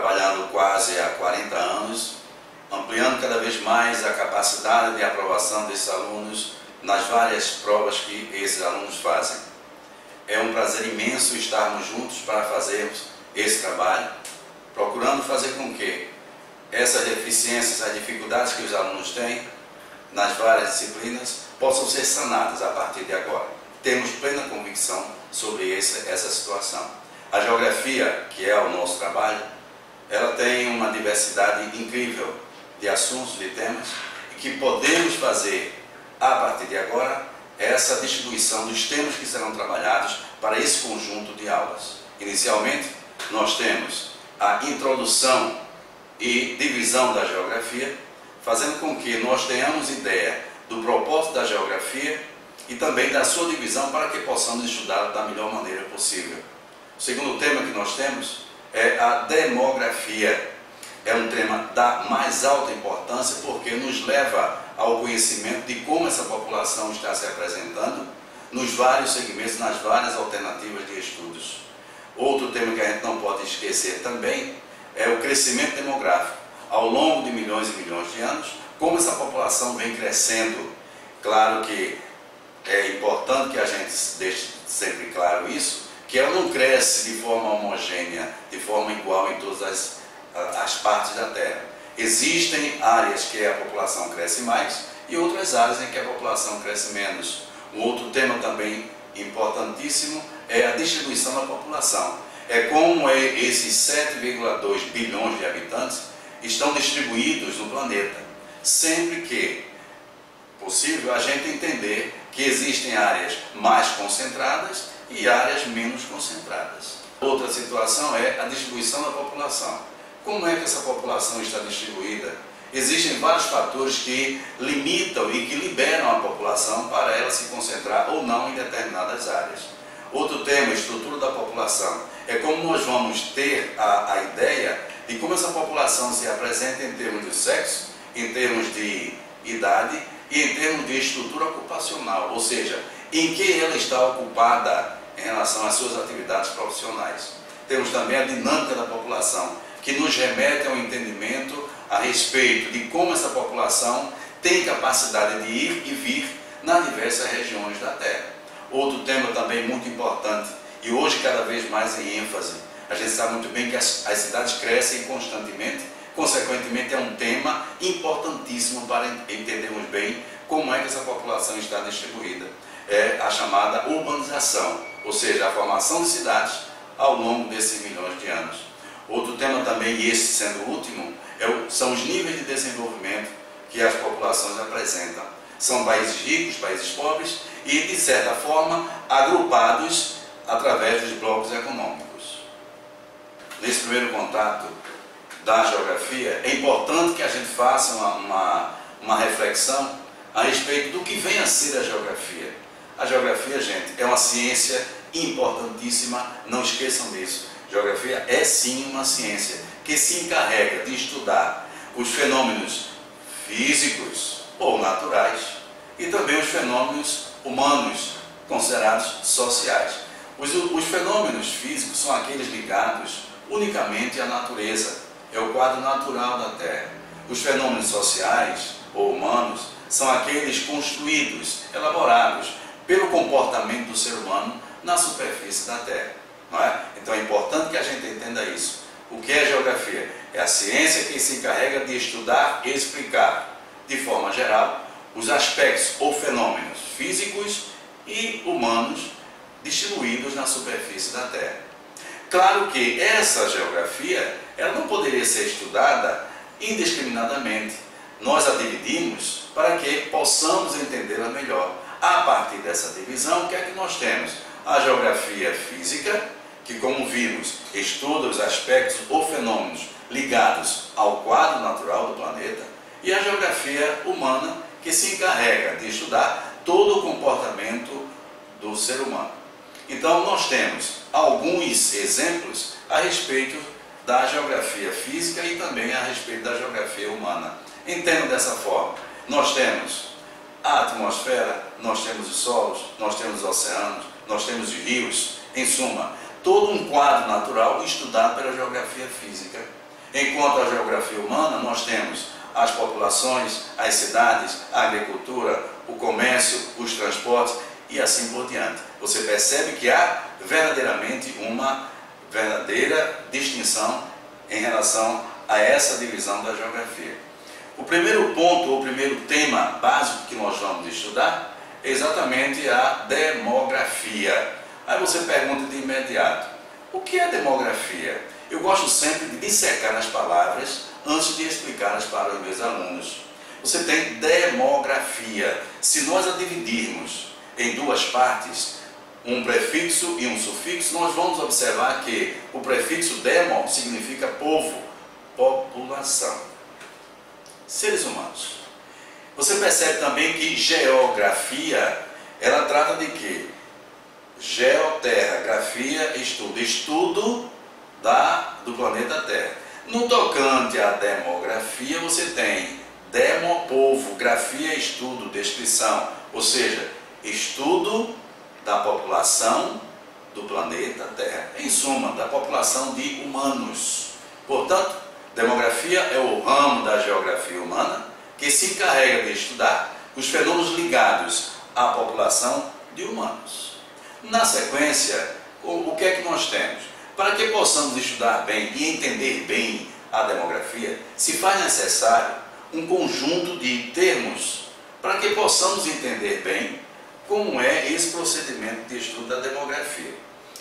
trabalhando quase há 40 anos, ampliando cada vez mais a capacidade de aprovação desses alunos nas várias provas que esses alunos fazem. É um prazer imenso estarmos juntos para fazermos esse trabalho, procurando fazer com que essas deficiências, as dificuldades que os alunos têm nas várias disciplinas possam ser sanadas a partir de agora. Temos plena convicção sobre essa situação. A geografia, que é o nosso trabalho, ela tem uma diversidade incrível de assuntos, de temas, e que podemos fazer, a partir de agora, essa distribuição dos temas que serão trabalhados para esse conjunto de aulas. Inicialmente, nós temos a introdução e divisão da geografia, fazendo com que nós tenhamos ideia do propósito da geografia e também da sua divisão para que possamos estudá-la da melhor maneira possível. O segundo tema que nós temos é a demografia. É um tema da mais alta importância porque nos leva ao conhecimento de como essa população está se apresentando nos vários segmentos, nas várias alternativas de estudos. Outro tema que a gente não pode esquecer também é o crescimento demográfico. Ao longo de milhões e milhões de anos, como essa população vem crescendo. Claro que é importante que a gente deixe sempre claro isso, que ela não cresce de forma homogênea, de forma igual em todas as partes da Terra. Existem áreas que a população cresce mais e outras áreas em que a população cresce menos. Um outro tema também importantíssimo é a distribuição da população. É como esses 7,2 bilhões de habitantes estão distribuídos no planeta. Sempre que possível a gente entender que existem áreas mais concentradas e áreas menos concentradas. Outra situação é a distribuição da população. Como é que essa população está distribuída? Existem vários fatores que limitam e que liberam a população para ela se concentrar ou não em determinadas áreas. Outro tema, estrutura da população, é como nós vamos ter a ideia de como essa população se apresenta em termos de sexo, em termos de idade e em termos de estrutura ocupacional, ou seja, em que ela está ocupada em relação às suas atividades profissionais. Temos também a dinâmica da população, que nos remete ao entendimento a respeito de como essa população tem capacidade de ir e vir nas diversas regiões da Terra. Outro tema também muito importante, e hoje cada vez mais em ênfase, a gente sabe muito bem que as cidades crescem constantemente, consequentemente é um tema importantíssimo para entendermos bem como é que essa população está distribuída. É a chamada urbanização, ou seja, a formação de cidades ao longo desses milhões de anos. Outro tema também, e esse sendo o último, são os níveis de desenvolvimento que as populações apresentam. São países ricos, países pobres e, de certa forma, agrupados através dos blocos econômicos. Nesse primeiro contato da geografia, é importante que a gente faça uma reflexão a respeito do que vem a ser a geografia. A geografia, gente, é uma ciência importantíssima, não esqueçam disso. Geografia é sim uma ciência que se encarrega de estudar os fenômenos físicos ou naturais e também os fenômenos humanos, considerados sociais. Os fenômenos físicos são aqueles ligados unicamente à natureza, é o quadro natural da Terra. Os fenômenos sociais ou humanos são aqueles construídos, elaborados pelo comportamento do ser humano na superfície da Terra. Não é? Então é importante que a gente entenda isso. O que é geografia? É a ciência que se encarrega de estudar e explicar, de forma geral, os aspectos ou fenômenos físicos e humanos distribuídos na superfície da Terra. Claro que essa geografia ela não poderia ser estudada indiscriminadamente. Nós a dividimos para que possamos entendê-la melhor. A partir dessa divisão, o que é que nós temos? A geografia física, que, como vimos, estuda os aspectos ou fenômenos ligados ao quadro natural do planeta, e a geografia humana, que se encarrega de estudar todo o comportamento do ser humano. Então, nós temos alguns exemplos a respeito da geografia física e também a respeito da geografia humana. Entendo dessa forma. Nós temos a atmosfera, nós temos os solos, nós temos os oceanos, nós temos os rios, em suma, todo um quadro natural estudado pela geografia física. Enquanto a geografia humana, nós temos as populações, as cidades, a agricultura, o comércio, os transportes e assim por diante. Você percebe que há verdadeiramente uma verdadeira distinção em relação a essa divisão da geografia. O primeiro ponto, ou o primeiro tema básico que nós vamos estudar é exatamente a demografia. Aí você pergunta de imediato, o que é demografia? Eu gosto sempre de dissecar as palavras antes de explicá-las para os meus alunos. Você tem demografia. Se nós a dividirmos em duas partes, um prefixo e um sufixo, nós vamos observar que o prefixo demo significa povo, população, seres humanos. Você percebe também que geografia, ela trata de quê? Geoterra, grafia, estudo do planeta Terra. No tocante à demografia, você tem demo, povo, grafia, estudo, descrição, ou seja, estudo da população do planeta Terra, em suma, da população de humanos. Portanto, demografia é o ramo da geografia humana que se encarrega de estudar os fenômenos ligados à população de humanos. Na sequência, o que é que nós temos? Para que possamos estudar bem e entender bem a demografia, se faz necessário um conjunto de termos para que possamos entender bem como é esse procedimento de estudo da demografia.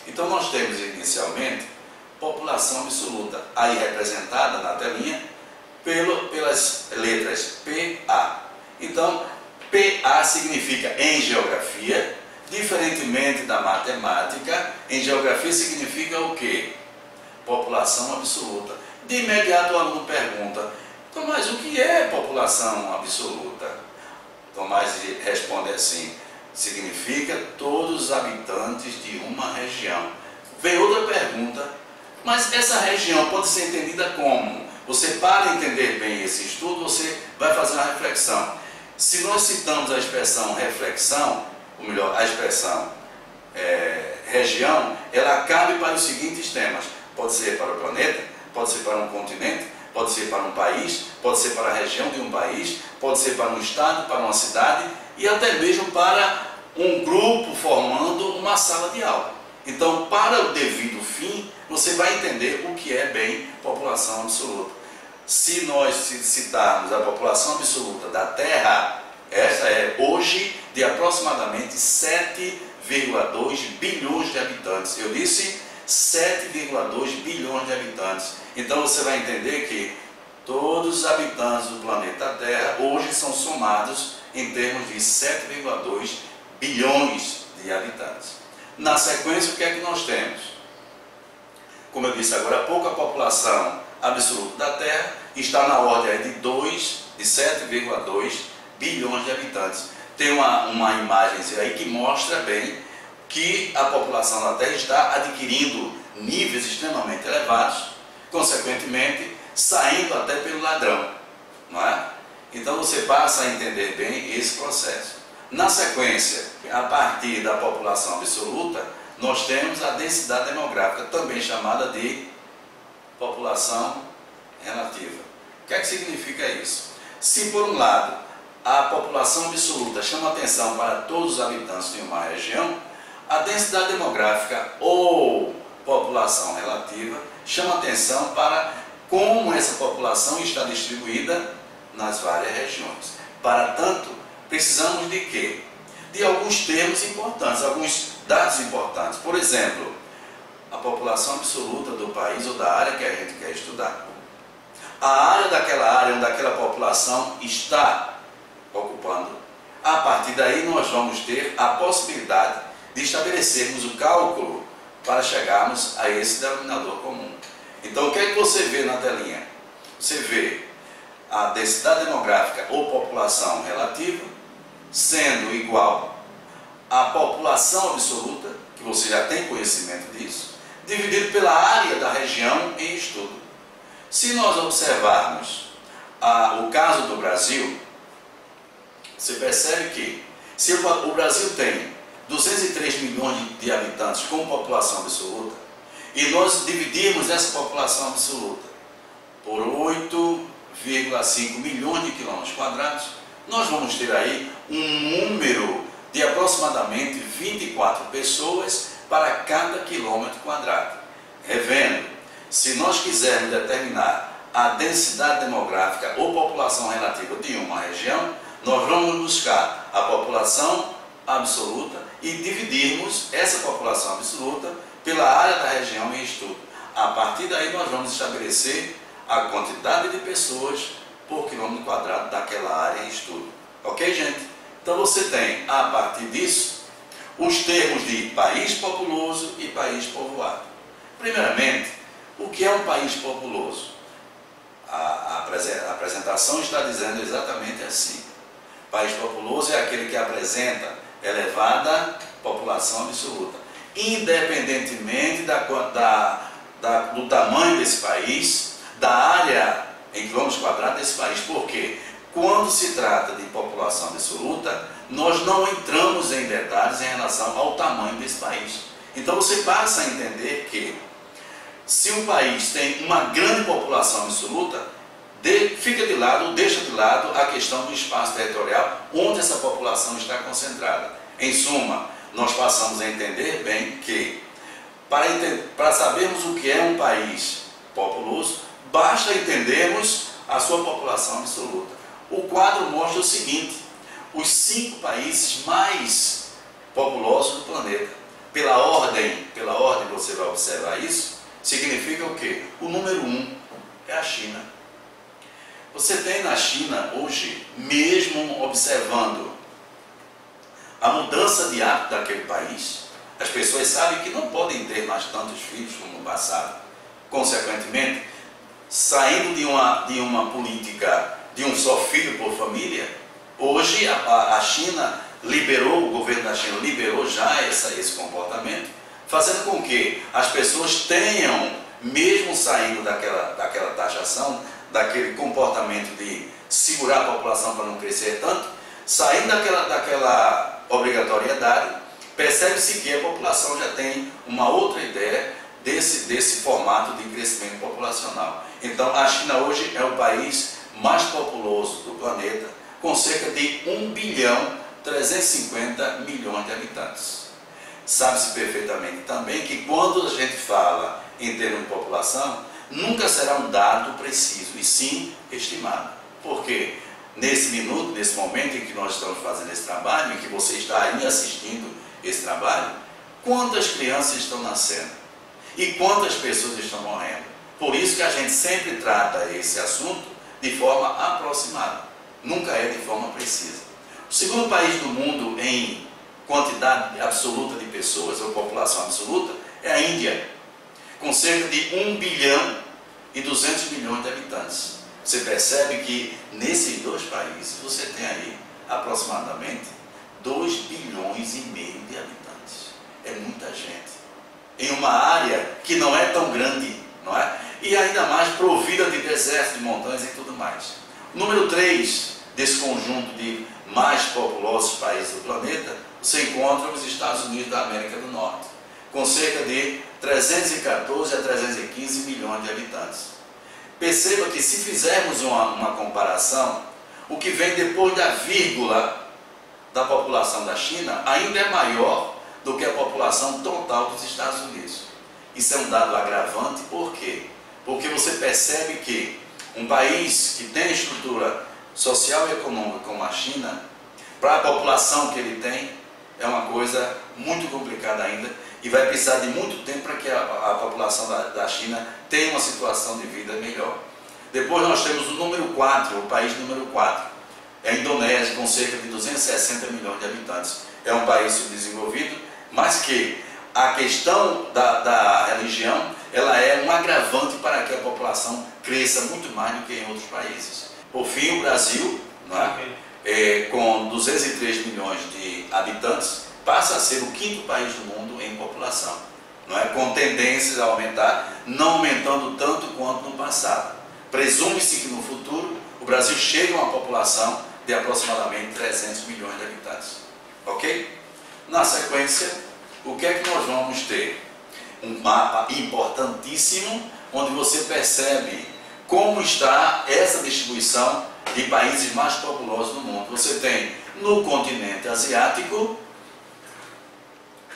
Então nós temos inicialmente população absoluta, aí representada na telinha pelas letras PA. Então, PA significa em geografia, diferentemente da matemática, em geografia significa o quê? População absoluta. De imediato o aluno pergunta, Tomás, o que é população absoluta? Tomás responde assim, significa todos os habitantes de uma região. Vem outra pergunta, mas essa região pode ser entendida como? Você, para entender bem esse estudo, você vai fazer uma reflexão. Se nós citamos a expressão reflexão, ou melhor, a expressão região, ela cabe para os seguintes temas. Pode ser para o planeta, pode ser para um continente, pode ser para um país, pode ser para a região de um país, pode ser para um estado, para uma cidade e até mesmo para um grupo formando uma sala de aula. Então, para o devido fim, você vai entender o que é bem população absoluta. Se nós citarmos a população absoluta da Terra, essa é hoje de aproximadamente 7,2 bilhões de habitantes. Eu disse 7,2 bilhões de habitantes. Então você vai entender que todos os habitantes do planeta Terra hoje são somados em termos de 7,2 bilhões de habitantes. Na sequência, o que é que nós temos? Como eu disse agora há pouco, a população absoluta da Terra está na ordem de 7,2 bilhões de habitantes. Tem uma imagem aí que mostra bem que a população da Terra está adquirindo níveis extremamente elevados, consequentemente, saindo até pelo ladrão, não é? Então você passa a entender bem esse processo. Na sequência, a partir da população absoluta, nós temos a densidade demográfica, também chamada de população relativa. O que é que significa isso? Se por um lado a população absoluta chama atenção para todos os habitantes de uma região, a densidade demográfica ou população relativa chama atenção para como essa população está distribuída nas várias regiões. Para tanto, precisamos de quê? De alguns termos importantes, alguns dados importantes. Por exemplo, a população absoluta do país ou da área que a gente quer estudar. A área daquela área onde aquela população está ocupando. A partir daí nós vamos ter a possibilidade de estabelecermos o cálculo para chegarmos a esse denominador comum. Então o que é que você vê na telinha? Você vê a densidade demográfica ou população relativa sendo igual à população absoluta, que você já tem conhecimento disso, dividido pela área da região em estudo. Se nós observarmos o caso do Brasil, você percebe que se o Brasil tem 203 milhões de habitantes como população absoluta, e nós dividirmos essa população absoluta por 8,5 milhões de quilômetros quadrados, nós vamos ter aí um número de aproximadamente 24 pessoas para cada quilômetro quadrado. Revendo, se nós quisermos determinar a densidade demográfica ou população relativa de uma região, nós vamos buscar a população absoluta e dividirmos essa população absoluta pela área da região em estudo. A partir daí nós vamos estabelecer a quantidade de pessoas por quilômetro quadrado daquela área em estudo. Ok, gente? Então você tem, a partir disso, os termos de país populoso e país povoado. Primeiramente, o que é um país populoso? A apresentação está dizendo exatamente assim. País populoso é aquele que apresenta elevada população absoluta, independentemente do tamanho desse país, da área em quilômetros quadrados desse país. Por quê? Quando se trata de população absoluta, nós não entramos em detalhes em relação ao tamanho desse país. Então você passa a entender que se um país tem uma grande população absoluta, fica de lado, deixa de lado a questão do espaço territorial onde essa população está concentrada. Em suma, nós passamos a entender bem que para sabermos o que é um país populoso, basta entendermos a sua população absoluta. O quadro mostra o seguinte: os 5 países mais populosos do planeta. Pela ordem você vai observar isso, significa o quê? O número 1 é a China. Você tem na China hoje, mesmo observando a mudança de hábito daquele país, as pessoas sabem que não podem ter mais tantos filhos como no passado. Consequentemente, saindo de uma política de um só filho por família, hoje a China liberou, o governo da China liberou já esse comportamento, fazendo com que as pessoas tenham, mesmo saindo daquela taxação, daquele comportamento de segurar a população para não crescer tanto, saindo daquela obrigatoriedade, percebe-se que a população já tem uma outra ideia desse formato de crescimento populacional. Então a China hoje é o país mais populoso do planeta, com cerca de 1,350 bilhões de habitantes. Sabe-se perfeitamente também que quando a gente fala em termos de população, nunca será um dado preciso, e sim estimado. Por quê? Nesse minuto, nesse momento em que nós estamos fazendo esse trabalho, em que você está aí assistindo esse trabalho, quantas crianças estão nascendo? E quantas pessoas estão morrendo? Por isso que a gente sempre trata esse assunto de forma aproximada, nunca é de forma precisa. O segundo país do mundo em quantidade absoluta de pessoas, ou população absoluta, é a Índia, com cerca de 1,2 bilhão de habitantes. Você percebe que nesses 2 países você tem aí aproximadamente 2,5 bilhões de habitantes. É muita gente. Em uma área que não é tão grande, não é? E ainda mais provida de desertos, de montanhas e tudo mais. Número 3 desse conjunto de mais populosos países do planeta, você encontra os Estados Unidos da América do Norte, com cerca de 314 a 315 milhões de habitantes. Perceba que se fizermos uma comparação, o que vem depois da vírgula da população da China ainda é maior do que a população total dos Estados Unidos. Isso é um dado agravante, por quê? Porque você percebe que um país que tem estrutura social e econômica como a China, para a população que ele tem, é uma coisa muito complicada ainda, e vai precisar de muito tempo para que a população da China tenha uma situação de vida melhor. Depois nós temos o número 4, o país número 4, é a Indonésia, com cerca de 260 milhões de habitantes. É um país subdesenvolvido, mas que a questão da religião, ela é um agravante para que a população cresça muito mais do que em outros países. Por fim, o Brasil, não é? Com 203 milhões de habitantes, passa a ser o 5º país do mundo em população, não é? Com tendências a aumentar, não aumentando tanto quanto no passado. Presume-se que no futuro o Brasil chegue a uma população de aproximadamente 300 milhões de habitantes. Ok? Na sequência, o que é que nós vamos ter? Um mapa importantíssimo, onde você percebe como está essa distribuição de países mais populosos no mundo. Você tem no continente asiático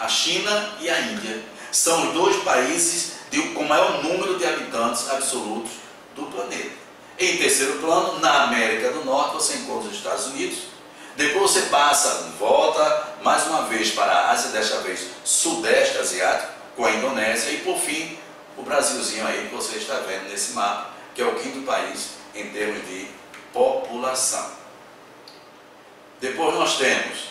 a China e a Índia. São os dois países com maior número de habitantes absolutos do planeta. Em terceiro plano, na América do Norte, você encontra os Estados Unidos. Depois você volta mais uma vez para a Ásia, desta vez Sudeste Asiático, com a Indonésia. E por fim, o Brasilzinho aí que você está vendo nesse mapa, que é o quinto país em termos de população. Depois nós temos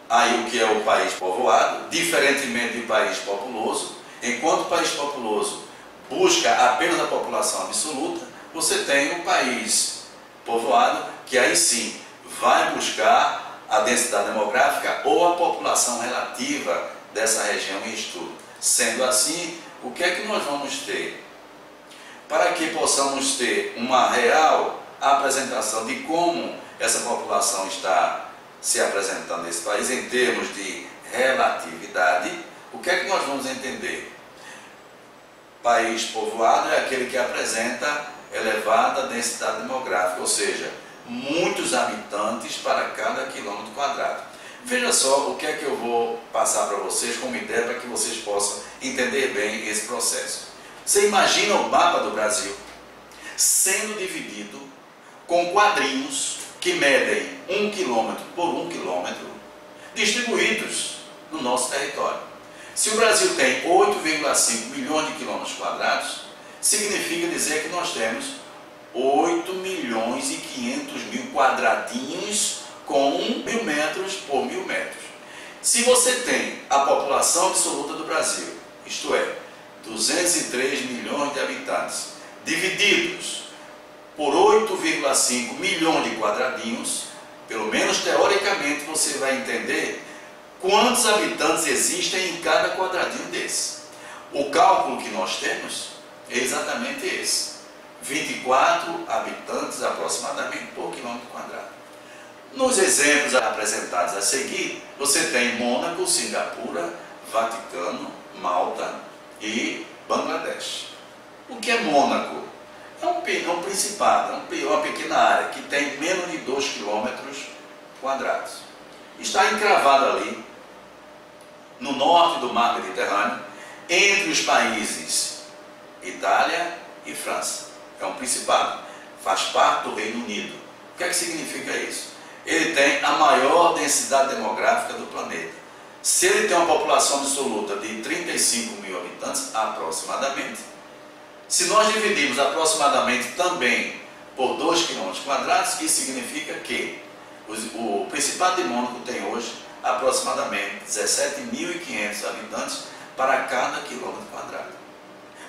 aí o que é o país povoado, diferentemente do país populoso. Enquanto o país populoso busca apenas a população absoluta, você tem o país povoado, que aí sim vai buscar a densidade demográfica ou a população relativa dessa região em estudo. Sendo assim, o que é que nós vamos ter? Para que possamos ter uma real apresentação de como essa população está se apresentando nesse país em termos de relatividade, o que é que nós vamos entender? País povoado é aquele que apresenta elevada densidade demográfica, ou seja, muitos habitantes para cada quilômetro quadrado. Veja só o que é que eu vou passar para vocês como ideia para que vocês possam entender bem esse processo. Você imagina o mapa do Brasil sendo dividido com quadrinhos que medem 1 quilômetro por 1 quilômetro, distribuídos no nosso território. Se o Brasil tem 8,5 milhões de quilômetros quadrados, significa dizer que nós temos 8 milhões e 500 mil quadradinhos com 1.000 metros por 1.000 metros. Se você tem a população absoluta do Brasil, isto é, 203 milhões de habitantes, divididos por 8,5 milhões de quadradinhos, pelo menos teoricamente você vai entender quantos habitantes existem em cada quadradinho desse. O cálculo que nós temos é exatamente esse: 24 habitantes aproximadamente por quilômetro quadrado. Nos exemplos apresentados a seguir, você tem Mônaco, Singapura, Vaticano, Malta e Bangladesh. O que é Mônaco? É um principado, é uma pequena área que tem menos de 2 quilômetros quadrados. Está encravado ali, no norte do mar Mediterrâneo, entre os países Itália e França. É um principado, faz parte do Reino Unido. O que é que significa isso? Ele tem a maior densidade demográfica do planeta. Se ele tem uma população absoluta de 35 mil habitantes, aproximadamente, se nós dividirmos aproximadamente também por 2 quilômetros quadrados, isso significa que o Principado de Mônaco tem hoje aproximadamente 17.500 habitantes para cada quilômetro quadrado.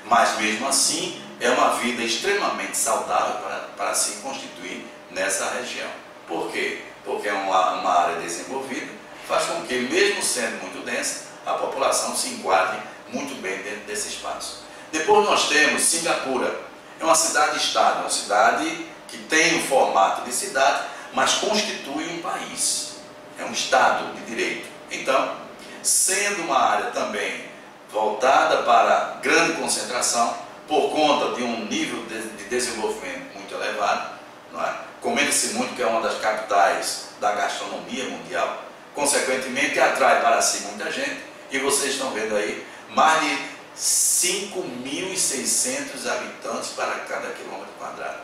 Mas mesmo assim, é uma vida extremamente saudável para se constituir nessa região. Por quê? Porque é uma área desenvolvida, faz com que, mesmo sendo muito densa, a população se enquadre muito bem dentro desse espaço. Depois nós temos Singapura. É uma cidade-estado, uma cidade que tem o formato de cidade, mas constitui um país. É um estado de direito. Então, sendo uma área também voltada para grande concentração, por conta de um nível de desenvolvimento muito elevado, não é? Comenta-se muito que é uma das capitais da gastronomia mundial, consequentemente atrai para si muita gente, e vocês estão vendo aí mais de 5.600 habitantes para cada quilômetro quadrado.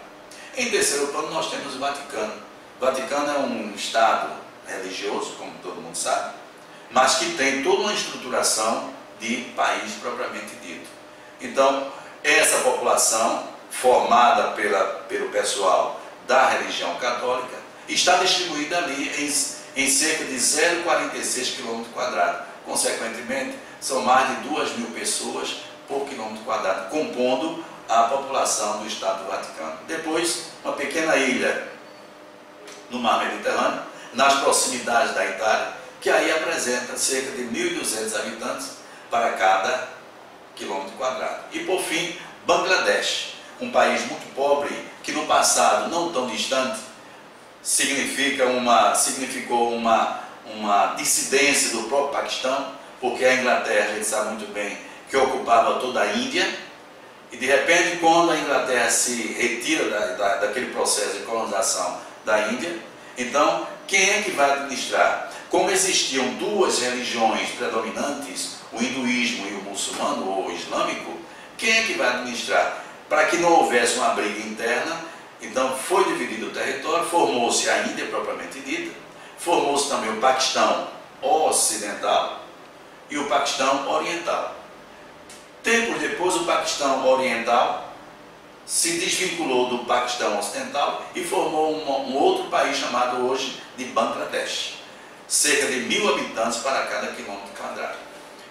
Em terceiro plano nós temos o Vaticano. O Vaticano é um estado religioso, como todo mundo sabe, mas que tem toda uma estruturação de país propriamente dito. Então, essa população, formada pelo pessoal da religião católica, está distribuída ali em cerca de 0,46 km². Consequentemente, são mais de 2.000 pessoas por quilômetro quadrado, compondo a população do Estado do Vaticano. Depois, uma pequena ilha no mar Mediterrâneo, nas proximidades da Itália, que aí apresenta cerca de 1.200 habitantes para cada quilômetro quadrado. E por fim, Bangladesh, um país muito pobre, que no passado, não tão distante, significou uma dissidência do próprio Paquistão, porque a Inglaterra, a gente sabe muito bem, que ocupava toda a Índia, E de repente, quando a Inglaterra se retira daquele processo de colonização da Índia, então quem é que vai administrar? Como existiam duas religiões predominantes, o hinduísmo e o muçulmano ou o islâmico, quem é que vai administrar? Para que não houvesse uma briga interna, então foi dividido o território, formou-se a Índia propriamente dita, formou-se também o Paquistão ocidental e o Paquistão oriental. Tempos depois, o Paquistão oriental se desvinculou do Paquistão ocidental e formou um outro país chamado hoje de Bangladesh. Cerca de 1000 habitantes para cada quilômetro quadrado.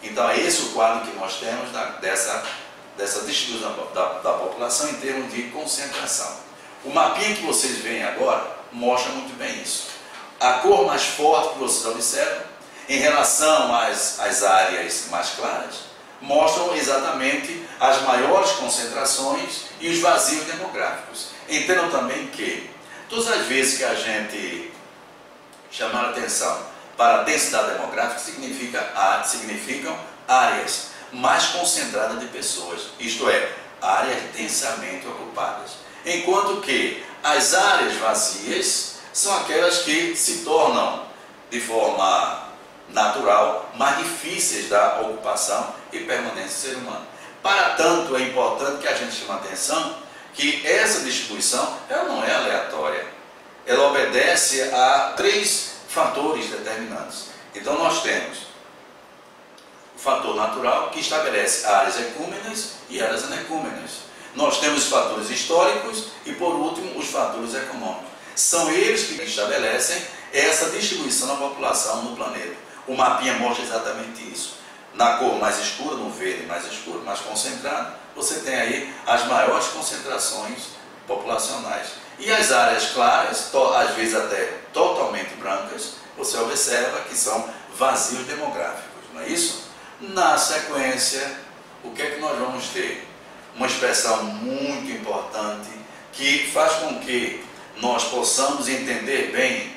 Então é esse o quadro que nós temos dessa distribuição da população em termos de concentração. O mapinha que vocês veem agora mostra muito bem isso. A cor mais forte que vocês observam, em relação às áreas mais claras, mostram exatamente as maiores concentrações e os vazios demográficos. Entendam também que todas as vezes que a gente chamar a atenção para a densidade demográfica, significam áreas mais concentradas de pessoas, isto é, áreas densamente ocupadas. Enquanto que as áreas vazias são aquelas que se tornam, de forma natural, mais difíceis da ocupação e permanência do ser humano. Para tanto, é importante que a gente chame a atenção que essa distribuição ela não é aleatória. Ela obedece a 3 fatores determinantes. Então nós temos o fator natural, que estabelece áreas ecúmenas e áreas anecúmenas. Nós temos os fatores históricos e, por último, os fatores econômicos. São eles que estabelecem essa distribuição da população no planeta. O mapinha mostra exatamente isso. Na cor mais escura, no verde mais escuro, mais concentrado, você tem aí as maiores concentrações populacionais. E as áreas claras, às vezes até totalmente brancas, você observa que são vazios demográficos, não é isso? Na sequência, o que é que nós vamos ter? Uma expressão muito importante que faz com que nós possamos entender bem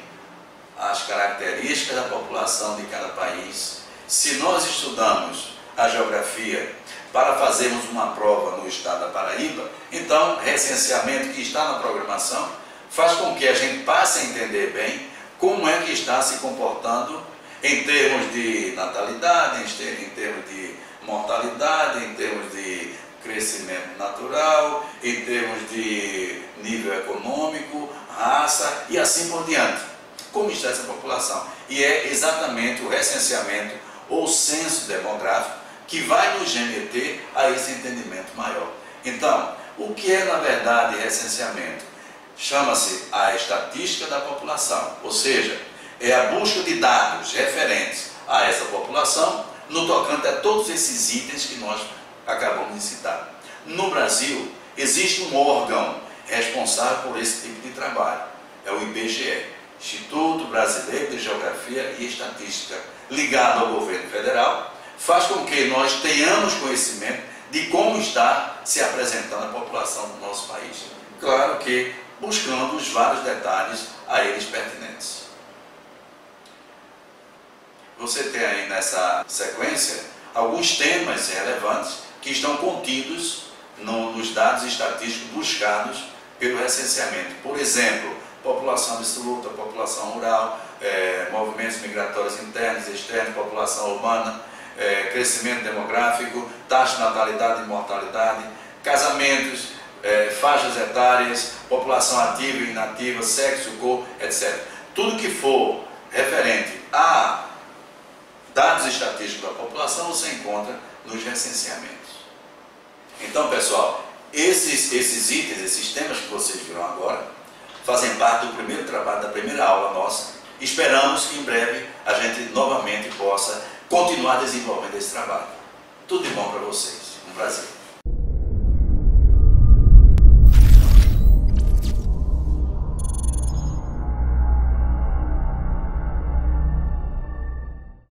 as características da população de cada país. Se nós estudamos a geografia para fazermos uma prova no estado da Paraíba, então recenseamento que está na programação faz com que a gente passe a entender bem como é que está se comportando em termos de natalidade, em termos de mortalidade, em termos de crescimento natural, em termos de nível econômico, raça e assim por diante. Como está essa população? E é exatamente o recenseamento ou censo demográfico que vai nos remeter a esse entendimento maior. Então, o que é na verdade recenseamento? Chama-se a estatística da população, ou seja, é a busca de dados referentes a essa população no tocante a todos esses itens que nós acabamos de citar. No Brasil, existe um órgão responsável por esse tipo de trabalho, é o IBGE, Instituto Brasileiro de Geografia e Estatística, ligado ao governo federal, faz com que nós tenhamos conhecimento de como está se apresentando a população do nosso país. Claro que buscando os vários detalhes a eles pertinentes. Você tem aí nessa sequência alguns temas relevantes que estão contidos nos dados estatísticos buscados pelo recenseamento. Por exemplo, população absoluta, população rural, movimentos migratórios internos e externos, população urbana, crescimento demográfico, taxa de natalidade e mortalidade, casamentos, faixas etárias, população ativa e inativa, sexo, cor, etc. Tudo que for referente a dados estatísticos da população você encontra nos recenseamentos. Então, pessoal, esses itens, esses temas que vocês viram agora, fazem parte do primeiro trabalho, da primeira aula nossa. Esperamos que em breve a gente novamente possa continuar desenvolvendo esse trabalho. Tudo de bom para vocês. Um prazer.